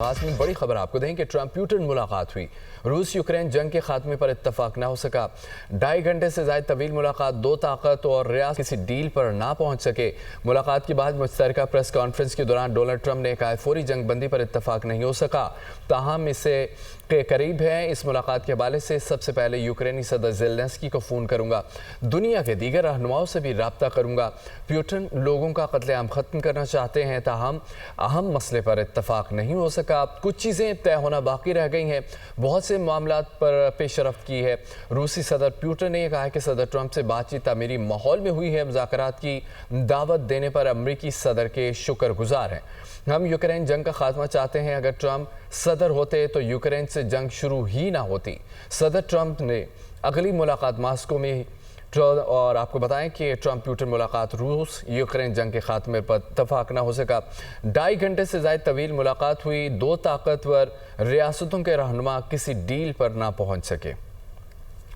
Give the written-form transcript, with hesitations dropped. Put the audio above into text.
آغاز میں بڑی خبر آپ کو دیں کہ ٹرمپ پیوٹن ملاقات ہوئی۔ روس یوکرین جنگ کے خاتمے پر اتفاق نہ ہو سکا۔ 2.5 گھنٹے سے زائد طویل ملاقات، دو طاقت اور ریاست کسی ڈیل پر نہ پہنچ سکے۔ ملاقات کے بعد مشترکہ پریس کانفرنس کے دوران ڈونلڈ ٹرمپ نے کہا فوری جنگ بندی پر اتفاق نہیں ہو سکا، تاہم اسے کے قریب ہے۔ اس ملاقات کے حوالے سے سب سے پہلے یوکرینی صدر زیلنسکی کو فون کروں گا، دنیا کے دیگر رہنماؤں سے بھی رابطہ کروں گا۔ پیوٹن لوگوں کا قتل عام ختم کرنا چاہتے ہیں، تاہم اہم مسئلے پر اتفاق نہیں ہو سکا۔ کچھ چیزیں طے ہونا باقی رہ گئی ہیں، بہت سے معاملات پر پیش رفت کی ہے۔ روسی صدر پیوٹن نے یہ کہا کہ صدر ٹرمپ سے بات چیت تعمیری ماحول میں ہوئی ہے، مذاکرات کی دعوت دینے پر امریکی صدر کے شکر گزار ہیں۔ ہم یوکرین جنگ کا خاتمہ چاہتے ہیں، اگر ٹرمپ صدر ہوتے تو یوکرین سے جنگ شروع ہی نہ ہوتی۔ صدر ٹرمپ نے اگلی ملاقات ماسکو میں اور آپ کو بتائیں کہ ٹرمپ پیوٹن ملاقات روس یوکرین جنگ کے خاتمے پر اتفاق نہ ہو سکا۔ 2.5 گھنٹے سے زائد طویل ملاقات ہوئی، دو طاقتور ریاستوں کے رہنما کسی ڈیل پر نہ پہنچ سکے۔